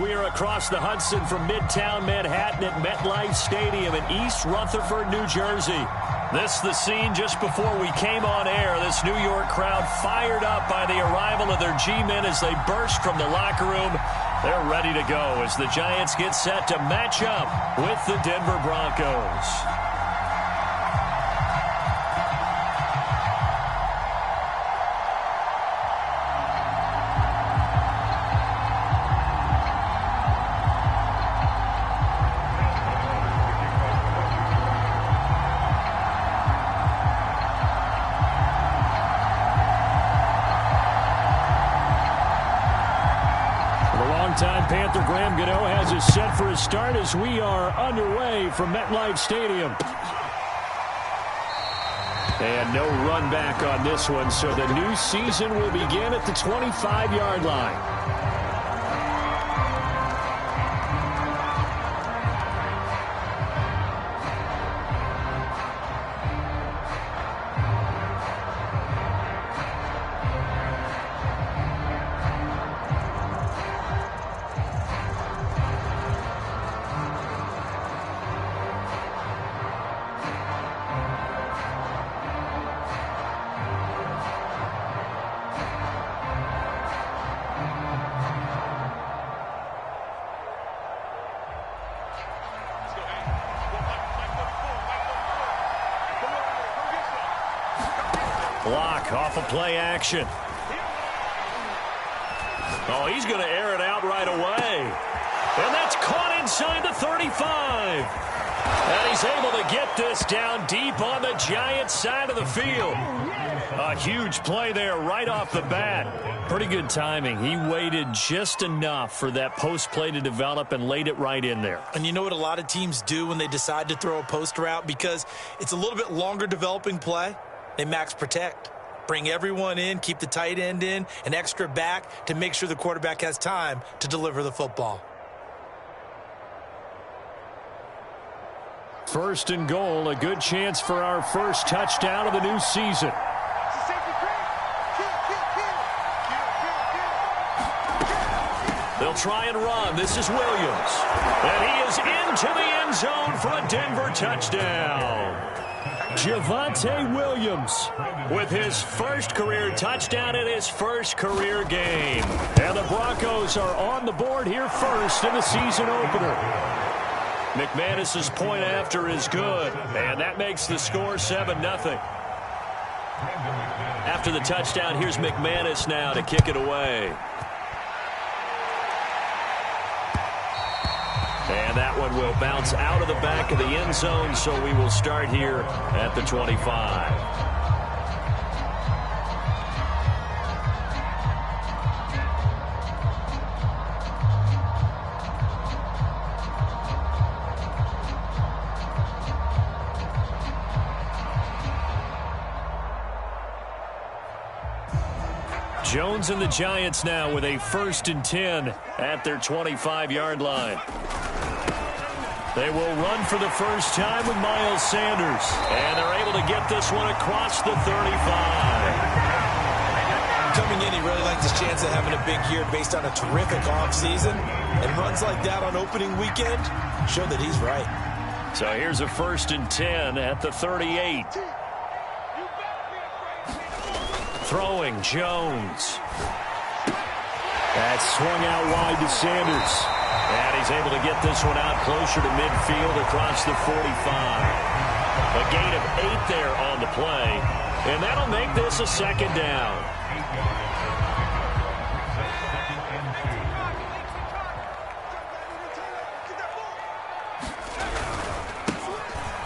We are across the Hudson from Midtown Manhattan at MetLife Stadium in East Rutherford, New Jersey. This the scene just before we came on air. This New York crowd fired up by the arrival of their G-men as they burst from the locker room. They're ready to go as the Giants get set to match up with the Denver Broncos. Panther Graham Gano has us set for a start as we are underway from MetLife Stadium. And no run back on this one, so the new season will begin at the 25-yard line. Block off of play action. Oh, he's going to air it out right away. And that's caught inside the 35. And he's able to get this down deep on the Giants side of the field. A huge play there right off the bat. Pretty good timing. He waited just enough for that post play to develop and laid it right in there. And you know what a lot of teams do when they decide to throw a post route? Because it's a little bit longer developing play. They max protect. Bring everyone in, keep the tight end in, an extra back to make sure the quarterback has time to deliver the football. First and goal, a good chance for our first touchdown of the new season. They'll try and run. This is Williams. And he is into the end zone for a Denver touchdown. Javonte Williams with his first career touchdown in his first career game. And the Broncos are on the board here first in the season opener. McManus's point after is good, and that makes the score 7-0. After the touchdown, here's McManus now to kick it away. And that one will bounce out of the back of the end zone, so we will start here at the 25. Jones and the Giants now with a 1st and 10 at their 25-yard line. They will run for the first time with Miles Sanders. And they're able to get this one across the 35. Coming in, he really likes his chance of having a big year based on a terrific offseason. And runs like that on opening weekend show that he's right. So here's a 1st and 10 at the 38. Throwing Jones. That's swung out wide to Sanders. And he's able to get this one out closer to midfield across the 45. A gain of 8 there on the play. And that'll make this a 2nd down.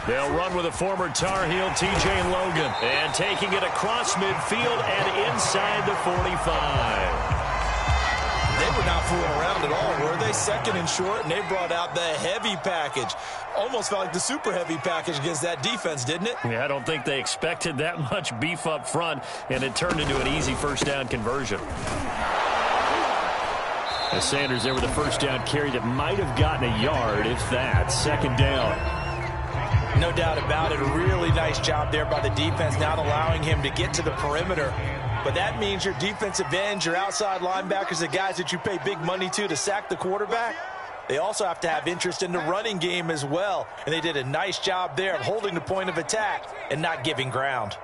They'll run with a former Tar Heel, TJ Logan. And taking it across midfield and inside the 45. They were not fooling around at all, were they? 2nd and short, and they brought out the heavy package. Almost felt like the super heavy package against that defense, didn't it? Yeah, I don't think they expected that much beef up front, and it turned into an easy 1st down conversion. As Sanders there with a 1st down carry that might have gotten a yard, if that. 2nd down. No doubt about it. A really nice job there by the defense, not allowing him to get to the perimeter. But that means your defensive ends, your outside linebackers, the guys that you pay big money to sack the quarterback, they also have to have interest in the running game as well. And they did a nice job there of holding the point of attack and not giving ground.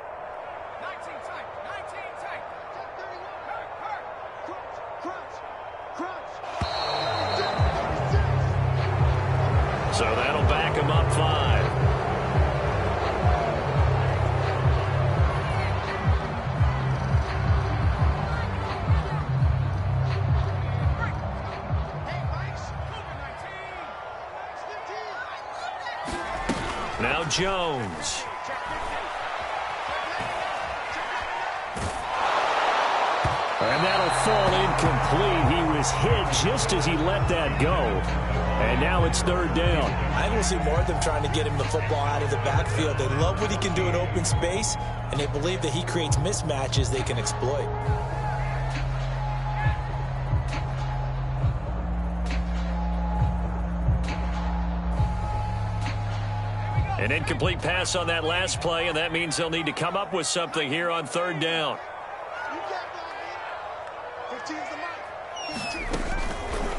So that'll back him up 5. Now Jones. And that'll fall incomplete. He was hit just as he let that go. And now it's 3rd down. I will see more of them trying to get him the football out of the backfield. They love what he can do in open space, and they believe that he creates mismatches they can exploit. An incomplete pass on that last play, and that means they'll need to come up with something here on 3rd down.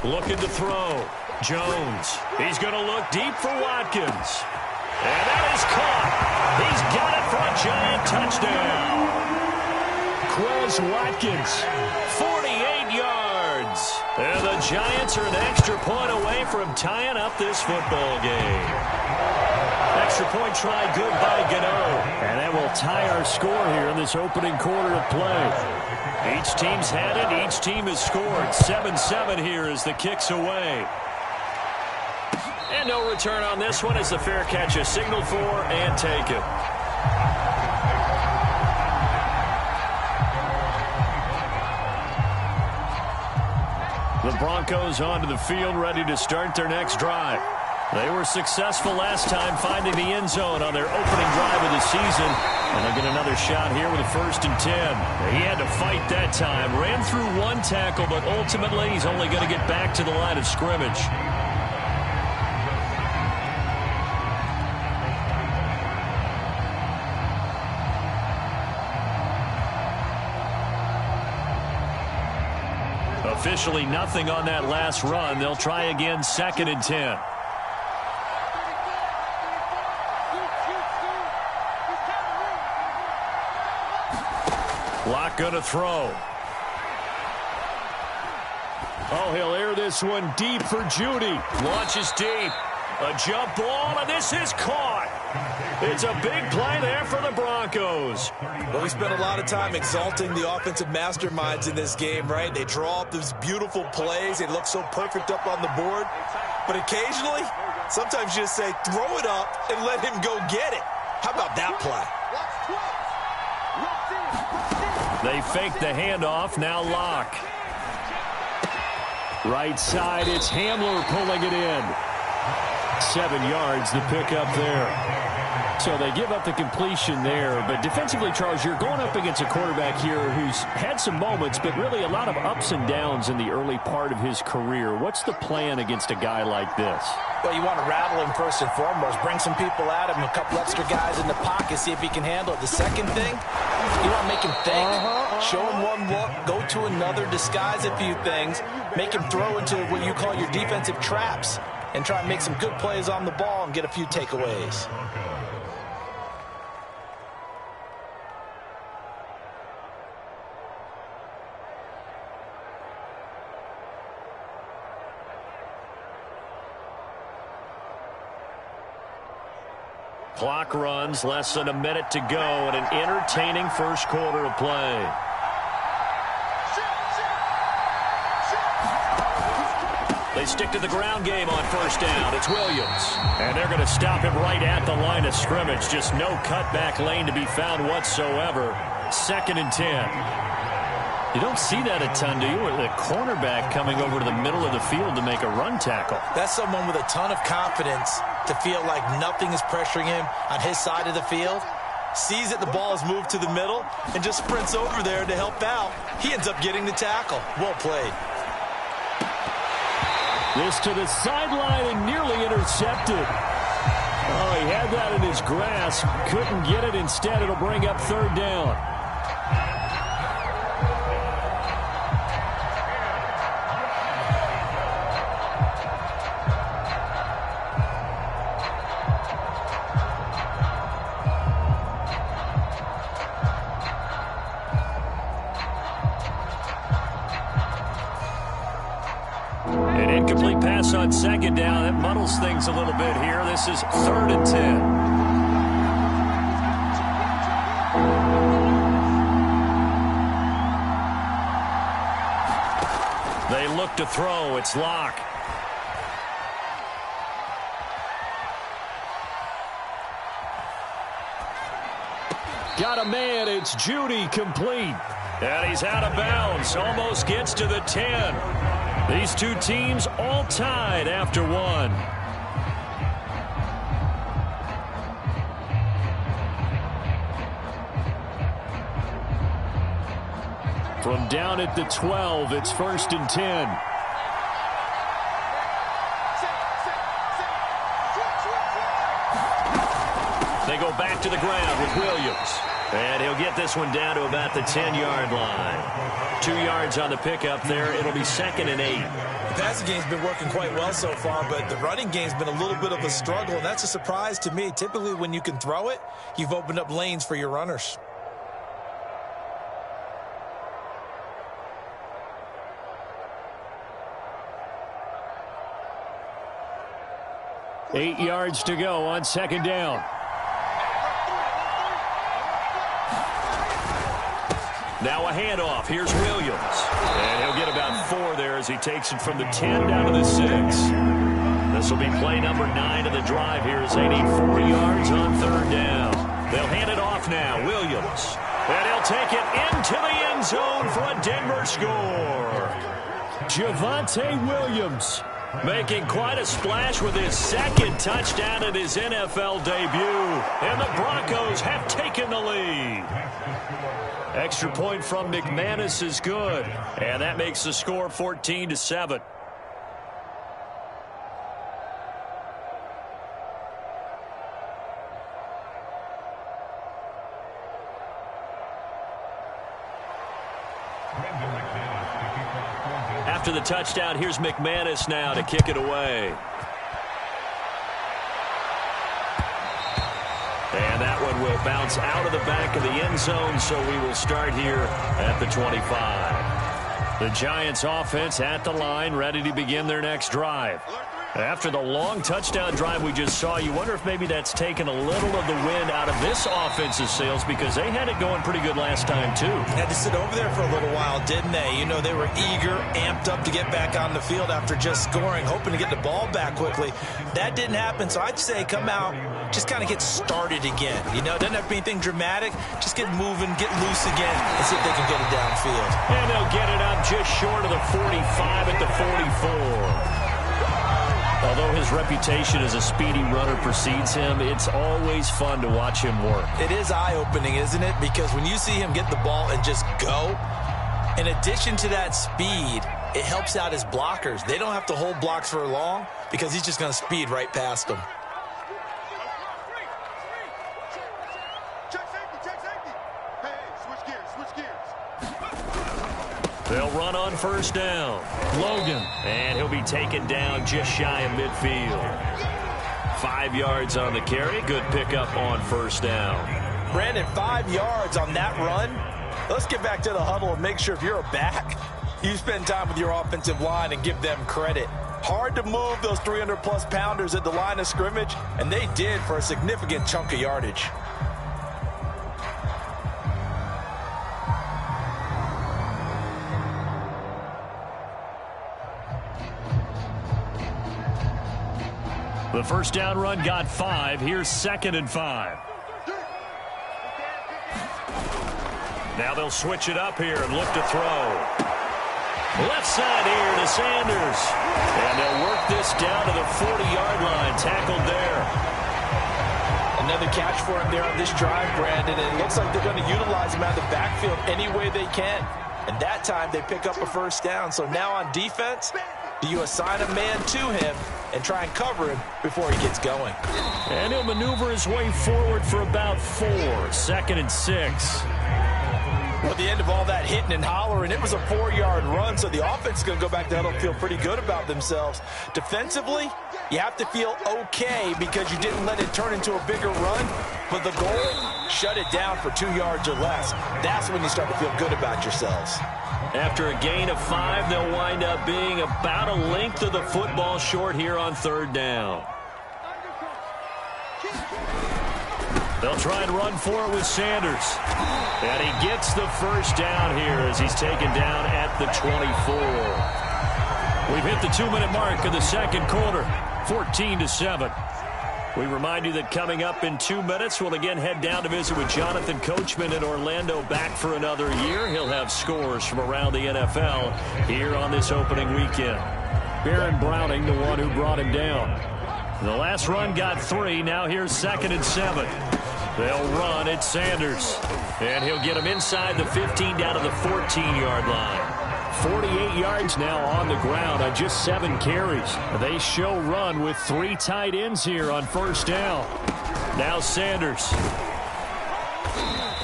Looking to throw. Jones. He's going to look deep for Watkins. And that is caught. He's got it for a Giant touchdown. Quez Watkins, 48 yards. And the Giants are an extra point away from tying up this football game. Extra point try good by Gano. And that will tie our score here in this opening quarter of play. Each team's had it. Each team has scored. 7-7 here as the kick's away. And no return on this one as the fair catch is signaled for and taken. The Broncos onto the field, ready to start their next drive. They were successful last time finding the end zone on their opening drive of the season. And they'll get another shot here with a 1st and 10. He had to fight that time. Ran through one tackle, but ultimately he's only going to get back to the line of scrimmage. Officially nothing on that last run. They'll try again 2nd and 10. Locke going to throw. Oh, he'll air this one deep for Judy. Launches deep. A jump ball, and this is caught. It's a big play there for the Broncos. Well, we spent a lot of time exalting the offensive masterminds in this game, right? They draw up these beautiful plays. They look so perfect up on the board. But occasionally, sometimes you just say, throw it up and let him go get it. How about that play? They fake the handoff. Now Locke. Right side, it's Hamler pulling it in. 7 yards, the pickup there. So they give up the completion there. But defensively, Charles, you're going up against a quarterback here who's had some moments, but really a lot of ups and downs in the early part of his career. What's the plan against a guy like this? Well, you want to rattle him first and foremost. Bring some people at him, a couple extra guys in the pocket, see if he can handle it. The second thing, you want to make him think. Show him one look, go to another, disguise a few things, make him throw into what you call your defensive traps, and try and make some good plays on the ball and get a few takeaways. Clock runs, less than a minute to go, and an entertaining first quarter of play. They stick to the ground game on 1st down. It's Williams. And they're going to stop him right at the line of scrimmage. Just no cutback lane to be found whatsoever. 2nd and 10. You don't see that a ton, do you? With a cornerback coming over to the middle of the field to make a run tackle. That's someone with a ton of confidence to feel like nothing is pressuring him on his side of the field. Sees that the ball is moved to the middle and just sprints over there to help out. He ends up getting the tackle. Well played. This to the sideline and nearly intercepted. Oh, he had that in his grasp. Couldn't get it. Instead, it'll bring up 3rd down. An incomplete pass on second down. That muddles things a little bit here. This is 3rd and 10. They look to throw. It's Locke. Got a man. It's Judy, complete. And he's out of bounds. Almost gets to the 10. These two teams all tied after one. From down at the 12, it's 1st and 10. They go back to the ground with Williams. And he'll get this one down to about the 10-yard line. 2 yards on the pickup there. It'll be 2nd and 8. The passing game's been working quite well so far, but the running game's been a little bit of a struggle, and that's a surprise to me. Typically, when you can throw it, you've opened up lanes for your runners. Eight yards to go on 2nd down. Now a handoff. Here's Williams. And he'll get about 4 there as he takes it from the 10 down to the 6. This will be play number 9 of the drive here as they need 4 yards on 3rd down. They'll hand it off now. Williams. And he'll take it into the end zone for a Denver score. Javonte Williams making quite a splash with his 2nd touchdown in his NFL debut. And the Broncos have taken the lead. Extra point from McManus is good. And that makes the score 14-7. After the touchdown, here's McManus now to kick it away. And that one will bounce out of the back of the end zone, so we will start here at the 25. The Giants offense at the line, ready to begin their next drive. After the long touchdown drive we just saw, you wonder if maybe that's taken a little of the wind out of this offense's sails, because they had it going pretty good last time too. Had to sit over there for a little while, didn't they? You know, they were eager, amped up to get back on the field after just scoring, hoping to get the ball back quickly. That didn't happen, so I'd say come out, just kind of get started again. You know, it doesn't have to be anything dramatic. Just get moving, get loose again, and see if they can get it downfield. And they'll get it up just short of the 45 at the 44. Although his reputation as a speedy runner precedes him, it's always fun to watch him work. It is eye-opening, isn't it? Because when you see him get the ball and just go, in addition to that speed, it helps out his blockers. They don't have to hold blocks for long because he's just going to speed right past them. They'll run on 1st down. Logan. And he'll be taken down just shy of midfield. 5 yards on the carry. Good pickup on 1st down. Brandon, 5 yards on that run. Let's get back to the huddle and make sure if you're a back, you spend time with your offensive line and give them credit. Hard to move those 300-plus pounders at the line of scrimmage, and they did for a significant chunk of yardage. The 1st down run got 5. Here's 2nd and 5. Now they'll switch it up here and look to throw. Left side here to Sanders. And they'll work this down to the 40-yard line. Tackled there. Another catch for him there on this drive, Brandon. And it looks like they're going to utilize him out of the backfield any way they can. And that time they pick up a 1st down. So now on defense, do you assign a man to him and try and cover him before he gets going? And he'll maneuver his way forward for about 4. 2nd and 6. Well, at the end of all that hitting and hollering, it was a 4-yard run, so the offense is going to go back to huddle and feel pretty good about themselves. Defensively, you have to feel okay because you didn't let it turn into a bigger run, but the goal, shut it down for 2 yards or less. That's when you start to feel good about yourselves. After a gain of 5, they'll wind up being about a length of the football short here on 3rd down. They'll try and run for it with Sanders. And he gets the first down here as he's taken down at the 24. We've hit the 2-minute mark of the second quarter, 14-7. We remind you that coming up in 2 minutes, we'll again head down to visit with Jonathan Coachman in Orlando, back for another year. He'll have scores from around the NFL here on this opening weekend. Baron Browning, the one who brought him down. The last run got 3. Now here's 2nd and 7. They'll run at Sanders. And he'll get him inside the 15 down to the 14-yard line. 48 yards now on the ground on just 7 carries. They show run with 3 tight ends here on 1st down. Now Sanders.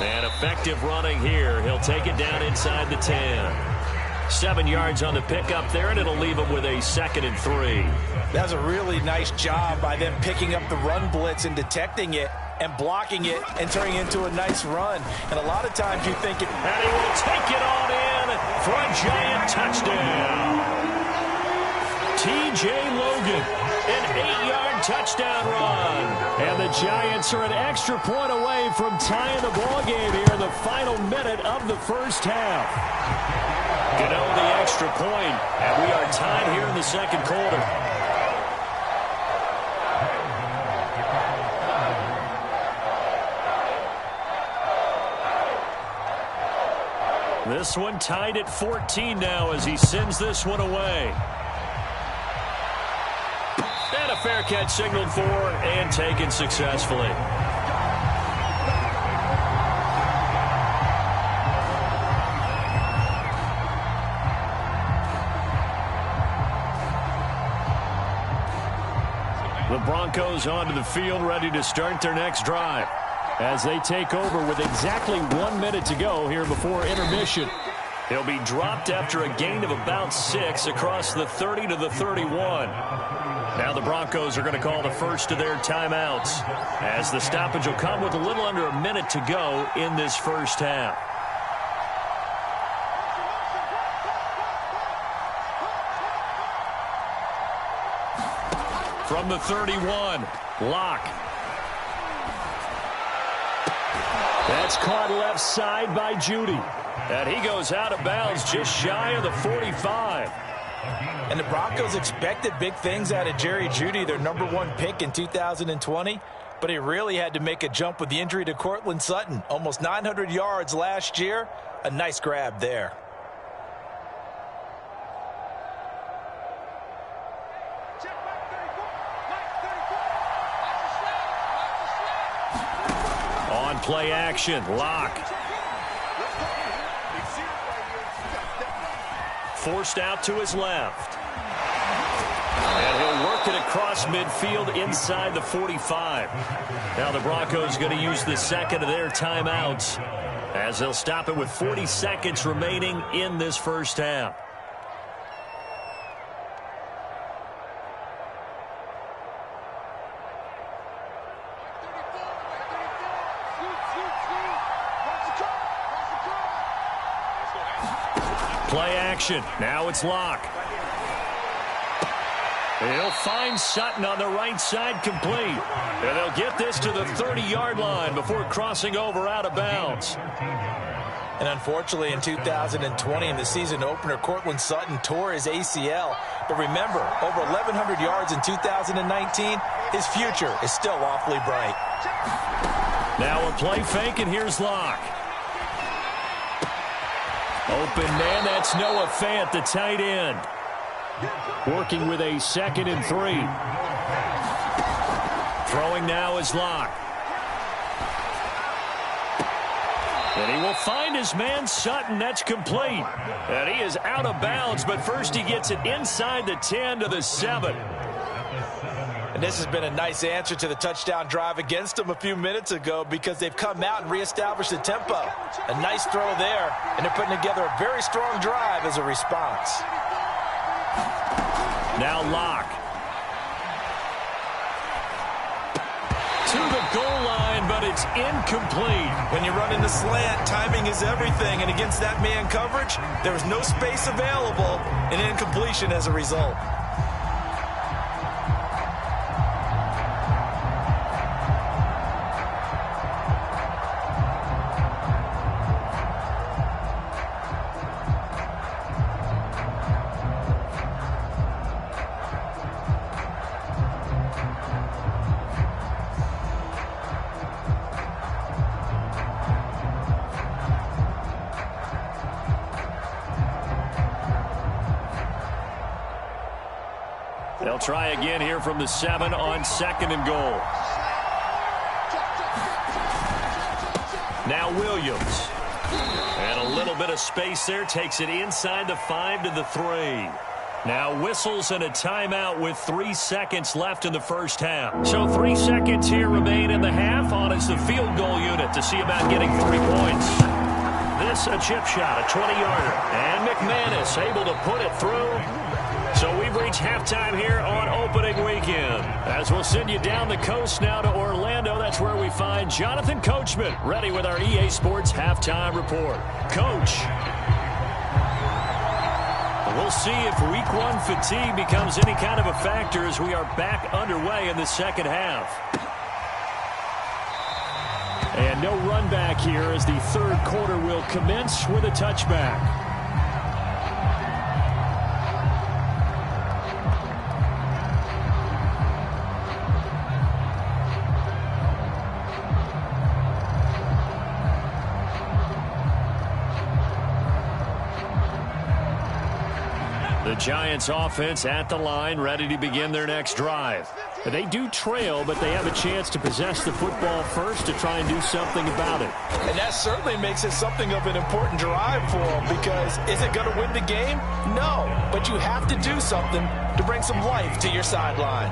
And effective running here. He'll take it down inside the 10. 7 yards on the pickup there, and it'll leave him with a 2nd and 3. That's a really nice job by them picking up the run blitz and detecting it and blocking it and turning it into a nice run. And a lot of times you think it... And he will take it on in for a giant touchdown. T.J. Logan, an 8-yard touchdown run. And the Giants are an extra point away from tying the ball game here in the final minute of the first half. Gano the extra point, and we are tied here in the second quarter. This one tied at 14 now as he sends this one away. And a fair catch signaled for and taken successfully. The Broncos onto the field, ready to start their next drive as they take over with exactly 1 minute to go here before intermission. He'll be dropped after a gain of about 6 across the 30 to the 31. Now the Broncos are going to call the first of their timeouts as the stoppage will come with a little under a minute to go in this first half. From the 31, Locke. That's caught left side by Judy. And he goes out of bounds just shy of the 45. And the Broncos expected big things out of Jerry Jeudy, their #1 pick in 2020. But he really had to make a jump with the injury to Courtland Sutton. Almost 900 yards last year. A nice grab there. On play action, Locke. Forced out to his left. And he'll work it across midfield inside the 45. Now the Broncos going to use the second of their timeouts as they'll stop it with 40 seconds remaining in this first half. Play action. Now it's Locke. He'll find Sutton on the right side, complete. And they'll get this to the 30-yard line before crossing over out of bounds. And unfortunately, in 2020, in the season opener, Courtland Sutton tore his ACL. But remember, over 1,100 yards in 2019, his future is still awfully bright. Now a play fake, and here's Locke. Open man, that's Noah Fant, the tight end. Working with a 2nd and 3. Throwing now is Locke. And he will find his man Sutton. That's complete. And he is out of bounds, but first he gets it inside the 10 to the 7. And this has been a nice answer to the touchdown drive against them a few minutes ago because they've come out and reestablished the tempo. A nice throw there, and they're putting together a very strong drive as a response. Now Locke. To the goal line, but It's incomplete. When you run in the slant, timing is everything. And against that man coverage, there was no space available, and incompletion as a result. They'll try again here from the 7 on 2nd and goal. Now Williams. And a little bit of space there. Takes it inside the 5 to the 3. Now whistles and a timeout with 3 seconds left in the first half. So 3 seconds here remain in the half. On is the field goal unit to see about getting 3 points. This a chip shot, a 20-yarder. And McManus able to put it through. So we've reached halftime here on opening weekend. As we'll send you down the coast now to Orlando, that's where we find Jonathan Coachman ready with our EA Sports halftime report. Coach. We'll see if week 1 fatigue becomes any kind of a factor as we are back underway in the second half. And no run back here as the third quarter will commence with a touchback. The Giants offense at the line, ready to begin their next drive. They do trail, but they have a chance to possess the football first to try and do something about it. And that certainly makes it something of an important drive for them, because is it going to win the game? No, but you have to do something to bring some life to your sideline.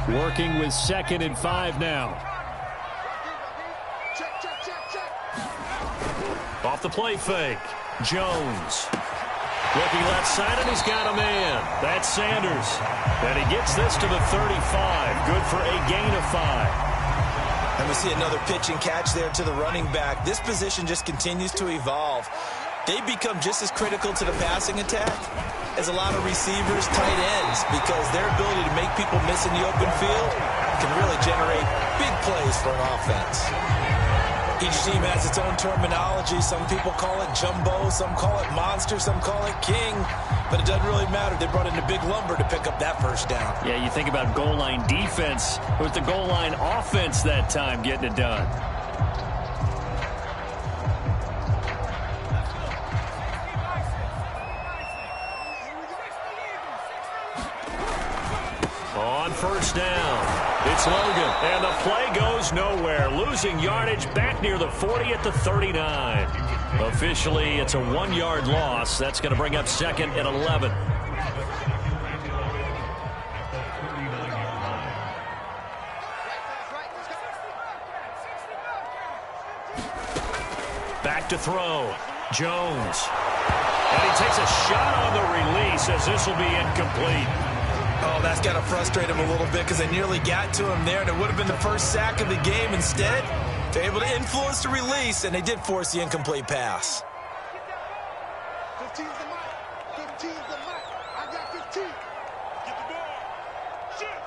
Working with 2nd and 5 now. Off the play fake. Jones. Looking left side, and he's got a man. That's Sanders. And he gets this to the 35. Good for a gain of 5. And we see another pitch and catch there to the running back. This position just continues to evolve. They become just as critical to the passing attack as a lot of receivers, tight ends, because their ability to make people miss in the open field can really generate big plays for an offense. Each team has its own terminology. Some people call it jumbo, some call it monster, some call it king. But it doesn't really matter. They brought in the big lumber to pick up that first down. Yeah, you think about goal line defense. It was the goal line offense that time getting it done. On first down. It's Logan, and the play goes nowhere. Losing yardage back near the 40 at the 39. Officially, it's a 1-yard loss. That's going to bring up 2nd and 11. Back to throw. Jones. And he takes a shot on the release as this will be incomplete. Oh, that's got to frustrate him a little bit because they nearly got to him there, and it would have been the first sack of the game. Instead, they're able to influence the release, and they did force the incomplete pass. 15's the mark. 15's the mark. I got 15. Get the ball. Shoot.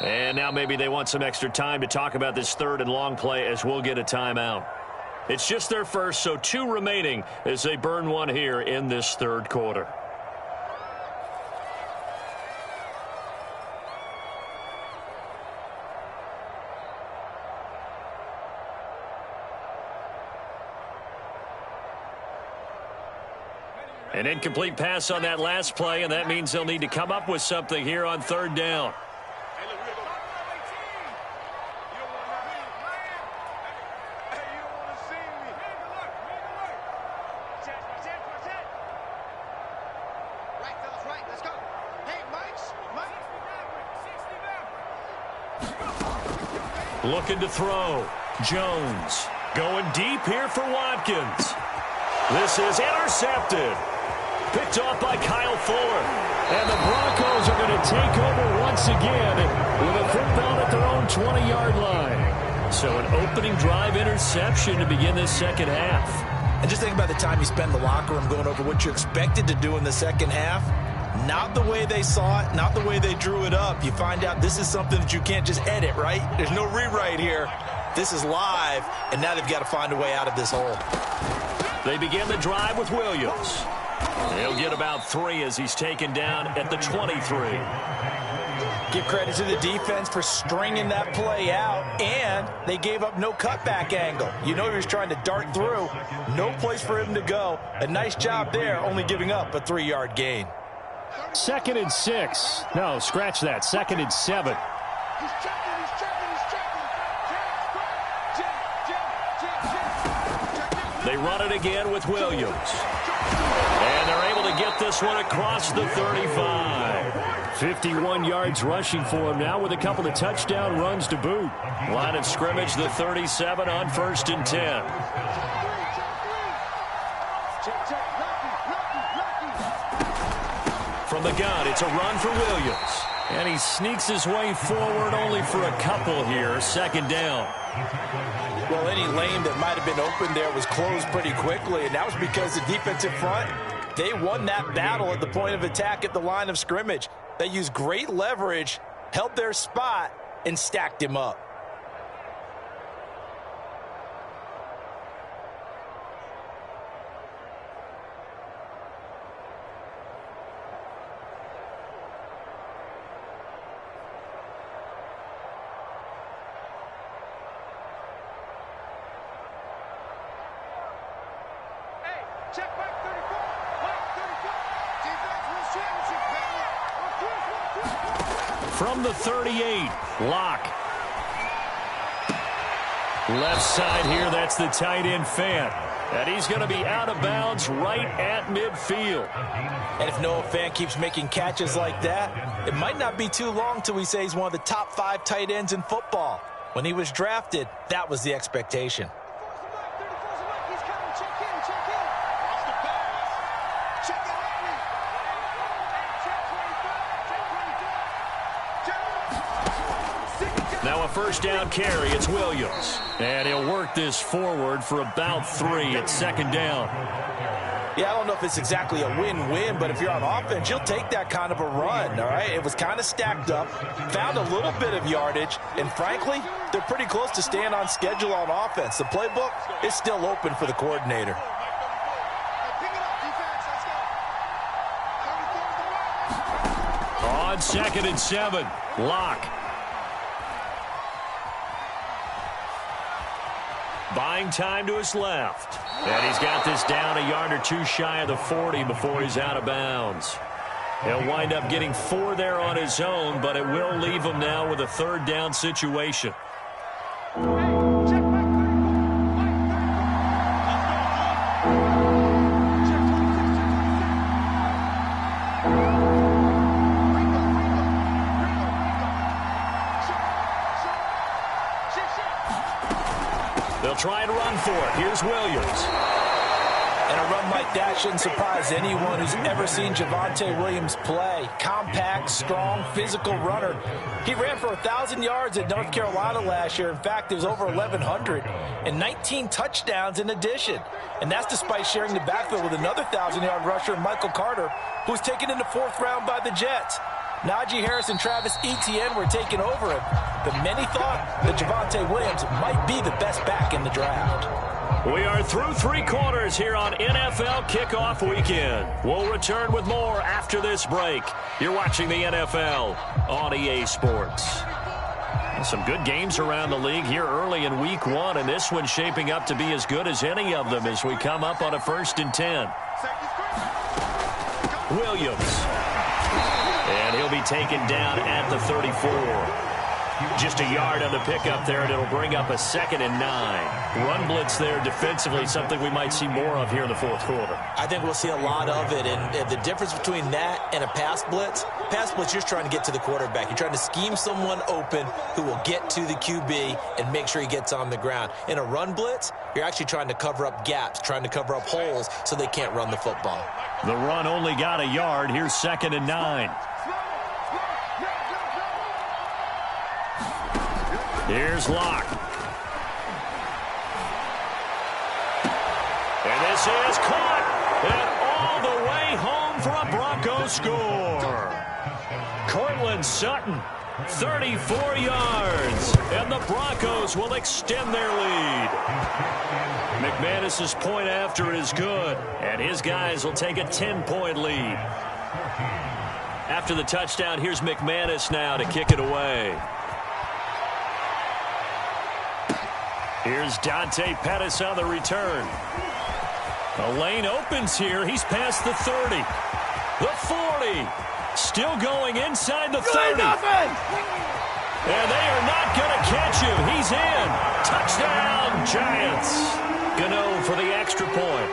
And now maybe they want some extra time to talk about this 3rd and long play as we'll get a timeout. It's just their first, so 2 remaining as they burn 1 here in this 3rd quarter. An incomplete pass on that last play, and that means they'll need to come up with something here on 3rd down. Looking to throw. Jones going deep here for Watkins. This is intercepted. picked off by Kyle Fuller. And the Broncos are going to take over once again with a football at their own 20-yard line. So an opening drive interception to begin this second half. And just think about the time you spend in the locker room going over what you expected to do in the second half. Not the way they saw it, not the way they drew it up. You find out this is something that you can't just edit, right? There's no rewrite here. This is live, and now they've got to find a way out of this hole. They begin the drive with Williams. He'll get about 3 as he's taken down at the 23. Give credit to the defense for stringing that play out, and they gave up no cutback angle. You know he was trying to dart through. No place for him to go. A nice job there, only giving up a 3-yard gain. 2nd and 6. No, scratch that. 2nd and 7. He's checking. They run it again with Williams. And they're able to get this one across the 35. 51 yards rushing for him now with a couple of touchdown runs to boot. Line of scrimmage, the 37 on 1st and 10. From the gun, it's a run for Williams. And he sneaks his way forward only for a couple here. 2nd down. Well, any lane that might have been open there was closed pretty quickly, and that was because the defensive front, they won that battle at the point of attack at the line of scrimmage. They used great leverage, held their spot, and stacked him up. Check back 34. Back 34. Defense wins championship, baby. From the 38, Locke. Left side here, that's the tight end Fant. And he's going to be out of bounds right at midfield. And if Noah Fant keeps making catches like that, it might not be too long till we say he's one of the top 5 tight ends in football. When he was drafted, that was the expectation. Now a 1st down carry, it's Williams. And he'll work this forward for about 3 at 2nd down. Yeah, I don't know if it's exactly a win-win, but if you're on offense, you'll take that kind of a run, all right? It was kind of stacked up, found a little bit of yardage, and frankly, they're pretty close to staying on schedule on offense. The playbook is still open for the coordinator. On 2nd and 7, Locke. Buying time to his left. And he's got this down a yard or 2 shy of the 40 before he's out of bounds. He'll wind up getting 4 there on his own, but it will leave him now with a 3rd down situation. They'll try and run for it. Here's Williams. And a run like that shouldn't surprise anyone who's ever seen Javonte Williams play. Compact, strong, physical runner. He ran for 1,000 yards at North Carolina last year. In fact, it was over 1,100 and 19 touchdowns in addition. And that's despite sharing the backfield with another 1,000-yard rusher, Michael Carter, who was taken in the 4th round by the Jets. Najee Harris and Travis Etienne were taking over him, but many thought that Javonte Williams might be the best back in the draft. We are through 3 quarters here on NFL Kickoff Weekend. We'll return with more after this break. You're watching the NFL on EA Sports. Some good games around the league here early in Week 1, and this one's shaping up to be as good as any of them as we come up on a 1st and 10. Williams. And he'll be taken down at the 34. Just a yard on the pickup there, and it'll bring up a 2nd and 9. Run blitz there defensively, something we might see more of here in the fourth quarter. I think we'll see a lot of it, and the difference between that and a pass blitz, you're trying to get to the quarterback. You're trying to scheme someone open who will get to the QB and make sure he gets on the ground. In a run blitz, you're actually trying to cover up gaps, trying to cover up holes so they can't run the football. The run only got a yard. Here's 2nd and 9. Here's Locke. And this is caught. And all the way home for a Broncos score. Cortland Sutton, 34 yards. And the Broncos will extend their lead. McManus's point after is good. And his guys will take a 10-point lead. After the touchdown, here's McManus now to kick it away. Here's Dante Pettis on the return. The lane opens here. He's past the 30. The 40. Still going inside the 30. And they are not going to catch him. He's in. Touchdown, Giants. Gano for the extra point.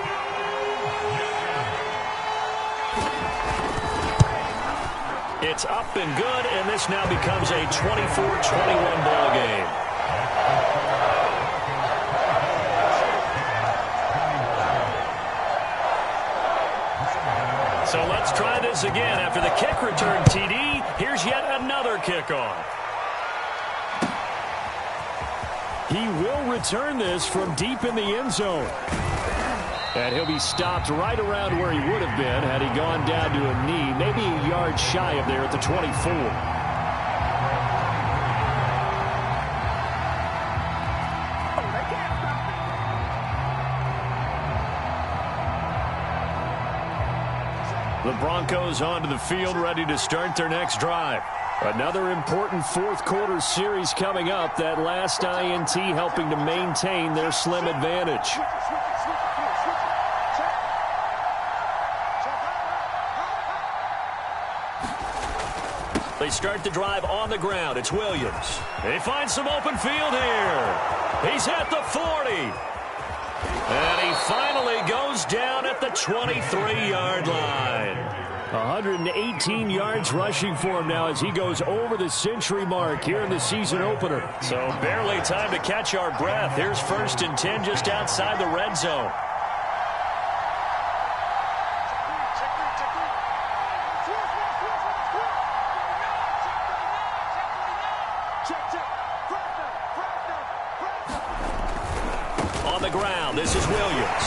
It's up and good, and this now becomes a 24-21 ball game. So let's try this again. After the kick return, TD, here's yet another kickoff. He will return this from deep in the end zone. And he'll be stopped right around where he would have been had he gone down to a knee, maybe a yard shy of there at the 24. The Broncos onto the field, ready to start their next drive. Another important fourth quarter series coming up. That last INT helping to maintain their slim advantage. They start the drive on the ground. It's Williams. They find some open field here. He's at the 40. And he finally goes down at the 23-yard line. 118 yards rushing for him now as he goes over the century mark here in the season opener. So barely time to catch our breath. Here's 1st and 10 just outside the red zone. On the ground, this is Williams.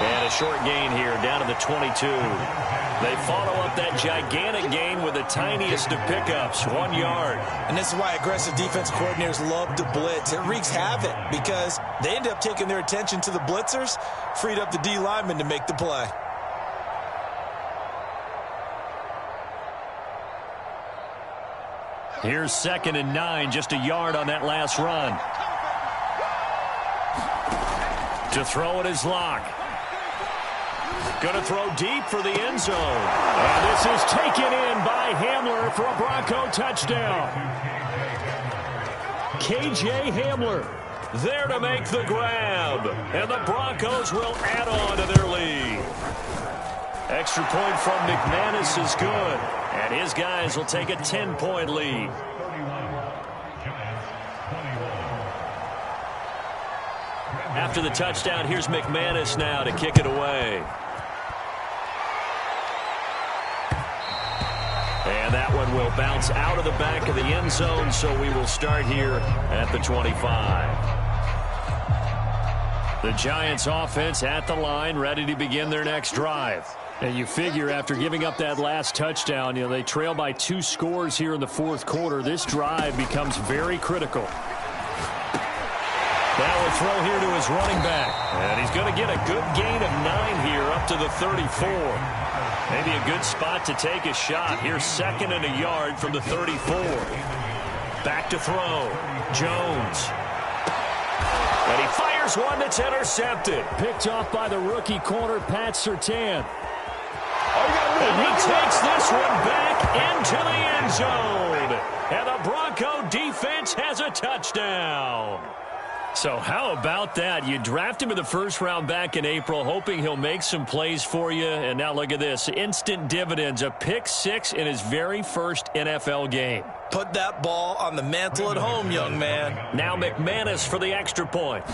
And a short gain here down to the 22. They follow up that gigantic gain with the tiniest of pickups, 1 yard. And this is why aggressive defense coordinators love to blitz. It wreaks havoc because they end up taking their attention to the blitzers, freed up the D lineman to make the play. Here's 2nd and 9, just a yard on that last run. To throw it is Locke. Going to throw deep for the end zone. And this is taken in by Hamler for a Bronco touchdown. KJ Hamler there to make the grab. And the Broncos will add on to their lead. Extra point from McManus is good. And his guys will take a 10-point lead. After the touchdown, here's McManus now to kick it away. And that one will bounce out of the back of the end zone, so we will start here at the 25. The Giants offense at the line, ready to begin their next drive. And you figure after giving up that last touchdown, they trail by 2 scores here in the fourth quarter. This drive becomes very critical. That will throw here to his running back. And he's going to get a good gain of 9 here up to the 34. Maybe a good spot to take a shot. Here's 2nd and a yard from the 34. Back to throw. Jones. And he fires one that's intercepted. Picked off by the rookie corner, Pat Surtain. And he takes this one back into the end zone. And the Bronco defense has a touchdown. So how about that? You draft him in the first round back in April, hoping he'll make some plays for you. And now look at this. Instant dividends. A pick six in his very first NFL game. Put that ball on the mantle at home, young man. Now McManus for the extra point.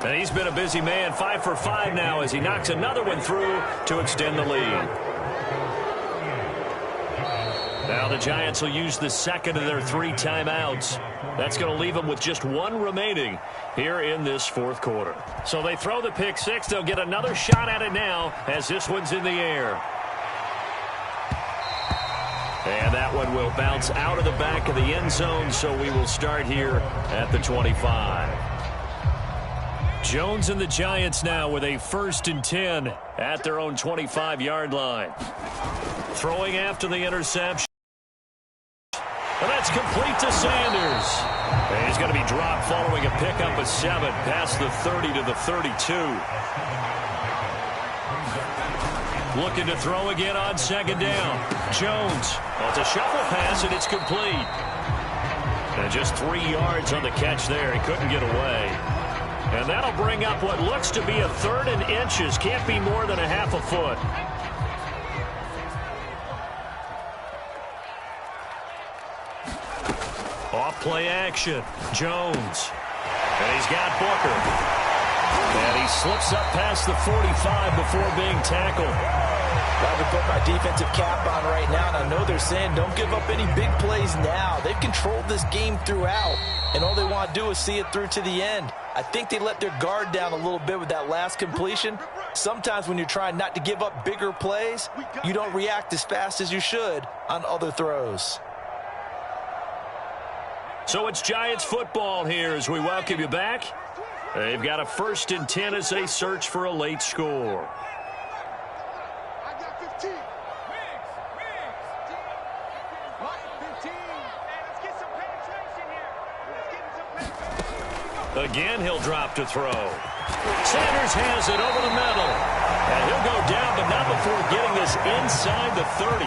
And he's been a busy man, 5 for 5 now as he knocks another one through to extend the lead. Now the Giants will use the second of their 3 timeouts. That's going to leave them with just 1 remaining here in this fourth quarter. So they throw the pick six. They'll get another shot at it now as this one's in the air. And that one will bounce out of the back of the end zone, so we will start here at the 25. Jones and the Giants now with a 1st and 10 at their own 25-yard line. Throwing after the interception. And that's complete to Sanders. And he's going to be dropped following a pickup of 7 past the 30 to the 32. Looking to throw again on 2nd down. Jones. Well, it's a shuffle pass, and it's complete. And just 3 yards on the catch there. He couldn't get away. And that'll bring up what looks to be a 3rd and inches. Can't be more than a half a foot. Off play action. Jones. And he's got Booker. And he slips up past the 45 before being tackled. I would put my defensive cap on right now, and I know they're saying don't give up any big plays now. They've controlled this game throughout, and all they want to do is see it through to the end. I think they let their guard down a little bit with that last completion. Sometimes when you're trying not to give up bigger plays, you don't react as fast as you should on other throws. So it's Giants football here as we welcome you back. They've got a 1st and 10 as they search for a late score. I got 15. Again, he'll drop to throw. Sanders has it over the middle. And he'll go down, but not before getting this inside the 30.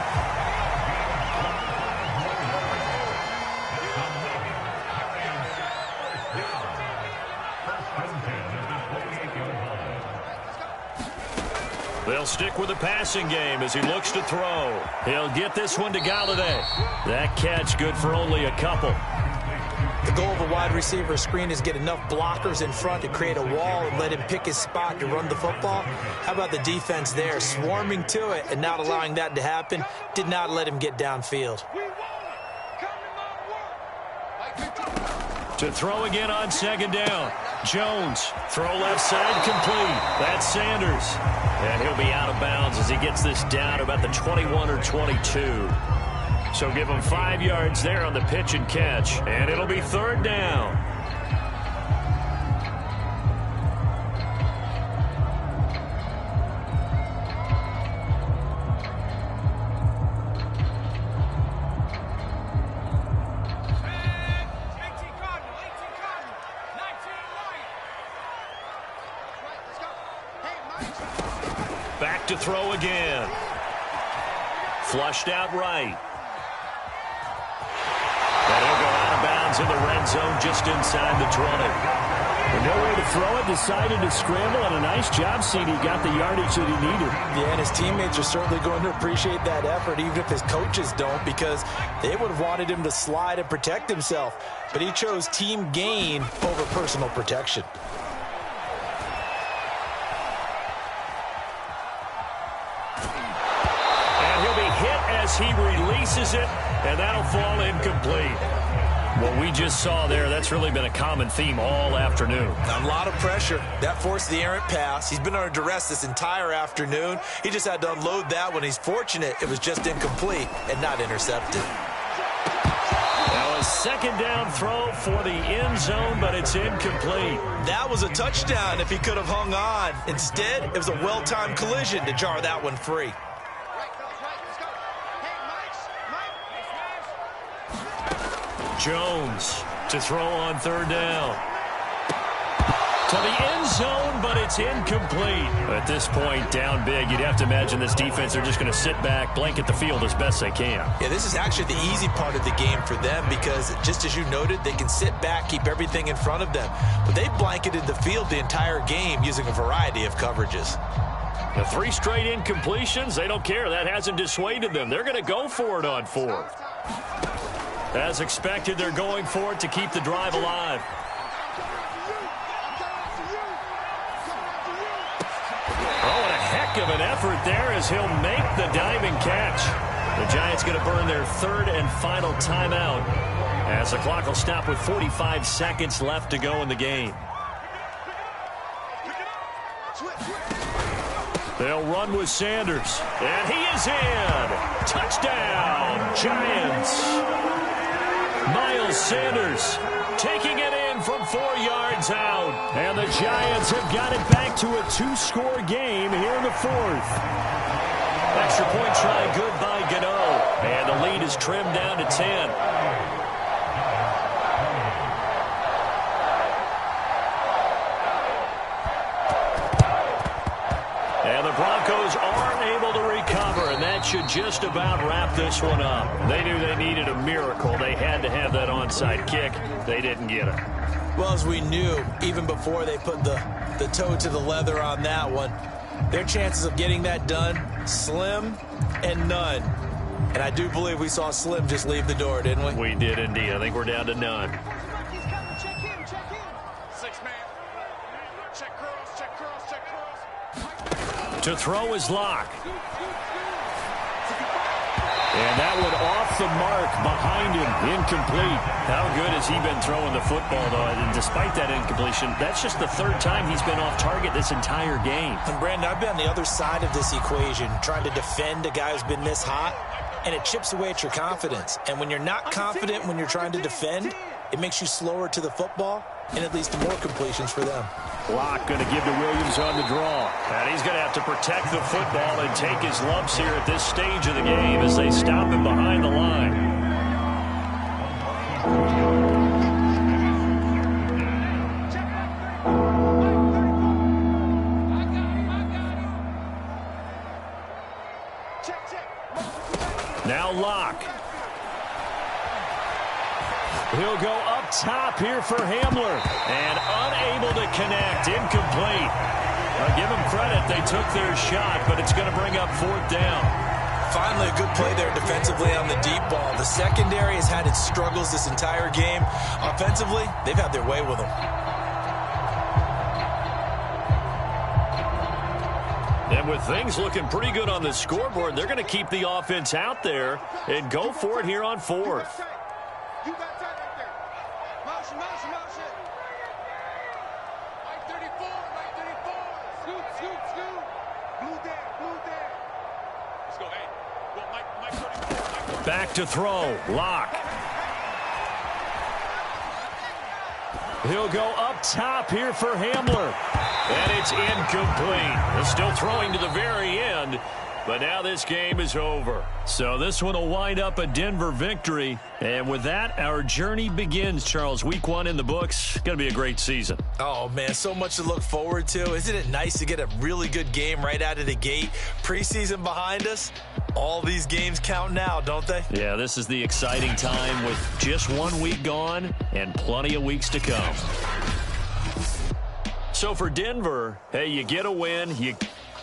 They'll stick with the passing game as he looks to throw. He'll get this one to Galladay. That catch good for only a couple. The goal of a wide receiver screen is get enough blockers in front to create a wall and let him pick his spot to run the football. How about the defense there, swarming to it and not allowing that to happen? Did not let him get downfield. To throw again on 2nd down. Jones, throw left side complete. That's Sanders. And he'll be out of bounds as he gets this down about the 21 or 22. So give him 5 yards there on the pitch and catch. And it'll be 3rd down. Back to throw again. Flushed out right. And he'll go out of bounds in the red zone just inside the 20. With nowhere to throw it, decided to scramble, and a nice job, CD. Got the yardage that he needed. Yeah, and his teammates are certainly going to appreciate that effort, even if his coaches don't, because they would have wanted him to slide and protect himself. But he chose team gain over personal protection. As he releases it, and that'll fall incomplete. What we just saw there, that's really been a common theme all afternoon. A lot of pressure. That forced the errant pass. He's been under duress this entire afternoon. He just had to unload that one. He's fortunate it was just incomplete and not intercepted. Now a 2nd down throw for the end zone, but it's incomplete. That was a touchdown if he could have hung on. Instead, it was a well-timed collision to jar that one free. Jones to throw on 3rd down. To the end zone, but but it's incomplete. At this point, down big, you'd have to imagine this defense, they're just going to sit back, blanket the field as best they can. Yeah, this is actually the easy part of the game for them because, just as you noted, they can sit back, keep everything in front of them. But they blanketed the field the entire game using a variety of coverages. The 3 straight incompletions, they don't care. That hasn't dissuaded them. They're going to go for it on 4th. As expected, they're going for it to keep the drive alive. Oh, and a heck of an effort there as he'll make the diving catch. The Giants going to burn their 3rd and final timeout as the clock will stop with 45 seconds left to go in the game. They'll run with Sanders, and he is in. Touchdown, Giants. Miles Sanders taking it in from 4 yards out. And the Giants have got it back to a 2-score game here in the 4th. Extra point try good by Gano. And the lead is trimmed down to 10. And the Broncos are able to recover, and that should just about wrap this one up. They knew they needed a miracle. They had to have that onside kick. They didn't get it. Well, as we knew, even before they put the toe to the leather on that one, their chances of getting that done, slim and none. And I do believe we saw Slim just leave the door, didn't we? We did indeed. I think we're down to none. Check in. 6-man. Check curls, check curls, check curls. To throw is Locke. And that one off the mark behind him, incomplete. How good has he been throwing the football, though? And despite that incompletion, that's just the 3rd time he's been off target this entire game. And Brandon, I've been on the other side of this equation, trying to defend a guy who's been this hot, and it chips away at your confidence. And when you're not confident when you're trying to defend, it makes you slower to the football, and it leads to more completions for them. Locke going to give to Williams on the draw. And he's going to have to protect the football and take his lumps here at this stage of the game as they stop him behind the line. Now Locke. He'll go up top here for Hamler. And unable to connect. Incomplete. Give them credit. They took their shot, but it's going to bring up 4th down. Finally, a good play there defensively on the deep ball. The secondary has had its struggles this entire game. Offensively, they've had their way with them. And with things looking pretty good on the scoreboard, they're going to keep the offense out there and go for it here on 4th. You got tight right there. Motion. Right 34. Scoot. Blue there. Let's go, hey. Well, Mike 34. Back to throw. Locke. He'll go up top here for Hamler. And it's incomplete. They're still throwing to the very end. But now this game is over. So this one will wind up a Denver victory. And with that, our journey begins, Charles. Week 1 in the books. Going to be a great season. Oh, man, so much to look forward to. Isn't it nice to get a really good game right out of the gate? Preseason behind us. All these games count now, don't they? Yeah, this is the exciting time with just 1 week gone and plenty of weeks to come. So for Denver, hey, you get a win, you